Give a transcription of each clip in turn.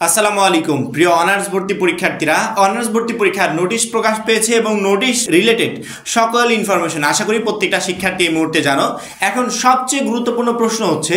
আসসালামু আলাইকুম প্রিয় অনার্স ভর্তি পরীক্ষার্থীরা, অনার্স ভর্তি পরীক্ষার নোটিশ প্রকাশ পেয়েছে এবং নোটিশ রিলেটেড সকল ইনফরমেশন আশা করি প্রত্যেকটা শিক্ষার্থী এই মুহূর্তে জানো। এখন সবচেয়ে গুরুত্বপূর্ণ প্রশ্ন হচ্ছে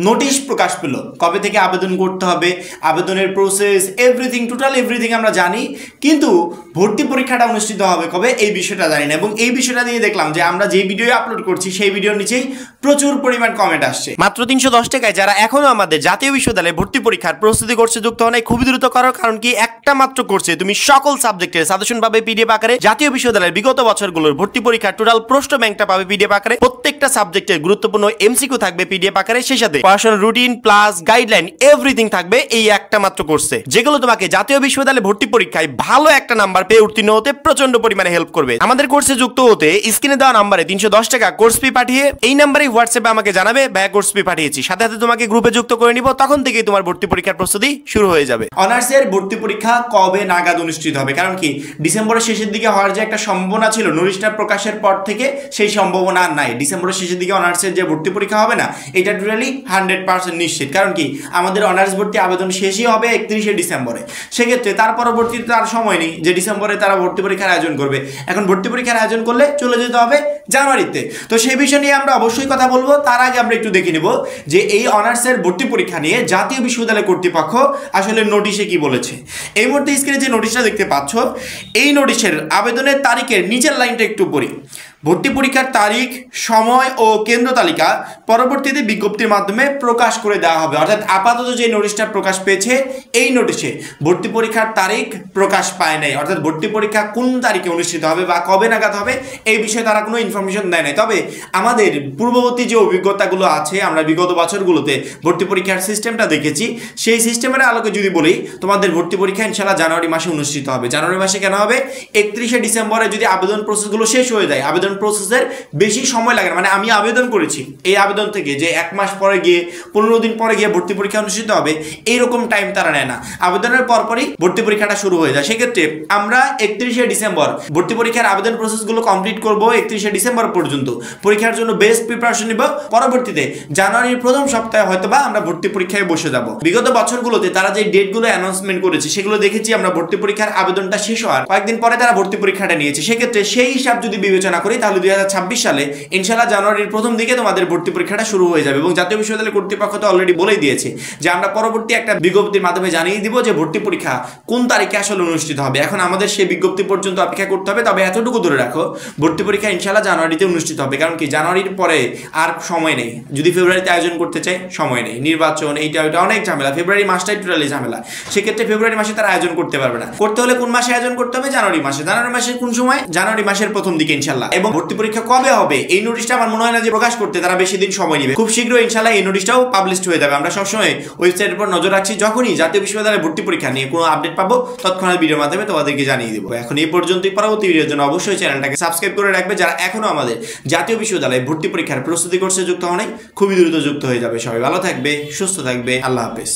নোটিশ প্রকাশ পেল, কবে থেকে আবেদন করতে হবে, আবেদনের প্রসেস, এভরিথিং, টোটাল এভরিথিং আমরা জানি, কিন্তু ভর্তি পরীক্ষাটা অনুষ্ঠিত হবে কবে এই বিষয়টা জানি না। এবং এই বিষয়টা নিয়ে দেখলাম যে আমরা যে ভিডিও আপলোড করছি সেই ভিডিওর নিচেই প্রচুর পরিমাণ কমেন্ট আসছে। মাত্র 310 টাকায় যারা এখনো আমাদের জাতীয় বিশ্ববিদ্যালয়ে ভর্তি পরীক্ষার প্রস্তুতি করছে যুক্ত অনেক খুবই দ্রুত করো, কারণ কি একটা মাত্র কোর্সে তুমি সকল সাবজেক্টের সাজেশন পাবে পিডিএফ আকারে। জাতীয় বিশ্ববিদ্যালয়ের বিগত বছরগুলোর ভর্তি পরীক্ষার টোটাল প্রশ্ন ব্যাংকটা পাবে পিডিএফ আকারে, প্রত্যেকটা সাবজেক্টের গুরুত্বপূর্ণ এমসিকিউ থাকবে পিডিএফ আকারে, সেই সাথে পড়াশোনার রুটিন প্লাস গাইডলাইন এভরিথিং থাকবে এই একটা মাত্র কোর্সে, যেগুলো তোমাকে জাতীয় বিশ্ববিদ্যালয়ে ভর্তি পরীক্ষায় ভালো একটা নাম্বার পেয়ে উত্তীর্ণ হতে প্রচন্ড পরিমাণে হেল্প করবে। আমাদের কোর্সে যুক্ত হতে স্ক্রিনে দেওয়া নাম্বারে 310 টাকা কোর্স ফি পাঠিয়ে এই নাম্বারে হোয়াটসঅ্যাপে আমাকে জানাবে ভাইয়া কোর্স ফি পাঠিয়েছি, সাথে সাথে তোমাকে গ্রুপে যুক্ত করে নিব, তখন থেকেই তোমার ভর্তি পরীক্ষার প্রস্তুতি শুরু হয়ে যাবে। অনার্সের ভর্তি পরীক্ষা কবে নাগাদ অনুষ্ঠিত হবে? কারণ কি ডিসেম্বরের শেষের দিকে হওয়ার যে একটা সম্ভাবনা ছিল নোটিশটা প্রকাশের পর থেকে, সেই সম্ভাবনা আর নাই। ডিসেম্বরের শেষের দিকে অনার্সের যে ভর্তি পরীক্ষা হবে না, এটা টোটালি 100% নিশ্চিত। কারণ কি আমাদের অনার্স ভর্তি আবেদন শেষই হবে 31শে ডিসেম্বরে, সেক্ষেত্রে তার পরবর্তীতে তার সময় নেই যে ডিসেম্বরে তারা ভর্তি পরীক্ষার আয়োজন করবে। এখন ভর্তি পরীক্ষার আয়োজন করলে চলে যেতে হবে জানুয়ারিতে। তো সেই বিষয় নিয়ে আমরা অবশ্যই কথা বলবো। তার আগে আমরা একটু দেখে নিব যে এই অনার্সের ভর্তি পরীক্ষা নিয়ে জাতীয় বিশ্ববিদ্যালয় কর্তৃপক্ষ আসলে নোটিশে কি বলেছে। এই মুহূর্তে স্ক্রিনে যে নোটিশটা দেখতে পাচ্ছ, এই নোটিশের আবেদনের তারিখের নিচের লাইনটা একটু পড়ি। ভর্তি পরীক্ষার তারিখ, সময় ও কেন্দ্র তালিকা পরবর্তীতে বিজ্ঞপ্তির মাধ্যমে প্রকাশ করে দেওয়া হবে। অর্থাৎ আপাতত যে নোটিশটা প্রকাশ পেয়েছে এই নোটিশে ভর্তি পরীক্ষার তারিখ প্রকাশ পায় নাই, অর্থাৎ ভর্তি পরীক্ষা কোন তারিখে অনুষ্ঠিত হবে বা কবে নাগাদ হবে এই বিষয়ে তারা কোনো ইনফরমেশন দেয় নাই। তবে আমাদের পূর্ববর্তী যে অভিজ্ঞতাগুলো আছে, আমরা বিগত বছরগুলোতে ভর্তি পরীক্ষার সিস্টেমটা দেখেছি, সেই সিস্টেমের আলোকে যদি বলি তোমাদের ভর্তি পরীক্ষা ইনশাআল্লাহ জানুয়ারি মাসে অনুষ্ঠিত হবে। জানুয়ারি মাসে কেন হবে? 31শে ডিসেম্বরে যদি আবেদন প্রসেসগুলো শেষ হয়ে যায়, আবেদন প্রসেসের বেশি সময় লাগে না, মানে আমি আবেদন করেছি এই আবেদন থেকে যে 1 মাস পরে গিয়ে 15 দিন পরে গিয়ে ভর্তি পরীক্ষা অনুষ্ঠিত হবে, এইরকম টাইম তারা নেয় না। আবেদনের পরপরই ভর্তি পরীক্ষাটা শুরু হয়ে যায়। সেক্ষেত্রে আমরা 31শে ডিসেম্বর ভর্তি পরীক্ষার আবেদন প্রসেসগুলো কমপ্লিট করব। 31শে ডিসেম্বর পর্যন্ত পরীক্ষার জন্য বেস্ট প্রিপারেশন নিব। পরবর্তীতে জানুয়ারির প্রথম সপ্তাহে হয়তোবা আমরা ভর্তি পরীক্ষায় বসে যাব। বিগত বছরগুলোতে তারা যে ডেটগুলো অ্যানাউন্সমেন্ট করেছে সেগুলো দেখেছি আমরা ভর্তি পরীক্ষার আবেদনটা শেষ হওয়ার কয়েকদিন পরে তারা ভর্তি পরীক্ষাটা নিয়েছে। সেক্ষেত্রে সেই হিসাব যদি বিবেচনা করি তাহলে 2026 সালে ইনশাআল্লাহ জানুয়ারির প্রথম দিকে তোমাদের ভর্তি পরীক্ষাটা শুরু হয়ে যাবে। এবং জাতীয় বিশ্ববিদ্যালয় কর্তৃপক্ষ তো অলরেডি বলেই দিয়েছে যে আমরা পরবর্তী একটা বিজ্ঞপ্তির মাধ্যমে জানিয়ে দিব যে ভর্তি পরীক্ষা কোন তারিখে আসলে অনুষ্ঠিত হবে। এখন আমাদের সেই বিজ্ঞপ্তি পর্যন্ত অপেক্ষা করতে হবে। তবে এতটুকু ধরে রাখো, ভর্তি পরীক্ষা ইনশাআল্লাহ জানুয়ারিতে অনুষ্ঠিত হবে। কারণ কি জানুয়ারির পরে আর সময় নেই। যদি ফেব্রুয়ারিতে আয়োজন করতে চাই সময় নেই, নির্বাচন এইটা ওইটা অনেক ঝামেলা, ফেব্রুয়ারি মাসটাই টোটালি ঝামেলা। সেক্ষেত্রে ফেব্রুয়ারি মাসে তারা আয়োজন করতে পারবে না। করতে হলে কোন মাসে আয়োজন করতে হবে? জানুয়ারি মাসে। জানুয়ারি মাসের কোন সময়? জানুয়ারি মাসের প্রথম দিকে ইনশাআল্লাহ। এবং ভর্তি পরীক্ষা কবে হবে এই নোটিশটা আমার মনে হয় না যে প্রকাশ করতে তারা বেশি দিন সময় নেবে। খুব শীঘ্রই ইনশাআল্লাহ এই নোটিশটাও পাবলিশ হয়ে যাবে। আমরা সবসময় ওয়েবসাইটের উপর নজর রাখছি, যখনই জাতীয় বিশ্ববিদ্যালয়ের ভর্তি পরীক্ষা নিয়ে কোনো আপডেট পাবো তৎক্ষণাৎ ভিডিওর মাধ্যমে তোমাদেরকে জানিয়ে দেবো। এখন এই পর্যন্তই। পরবর্তী ভিডিওর জন্য অবশ্যই চ্যানেলটাকে সাবস্ক্রাইব করে রাখবে। যারা এখনো আমাদের জাতীয় বিশ্ববিদ্যালয়ে ভর্তি পরীক্ষার প্রস্তুতি করছে যুক্ত হওয়া নাই, খুবই দ্রুত যুক্ত হয়ে যাবে। সবাই ভালো থাকবে, সুস্থ থাকবে। আল্লাহ হাফেজ।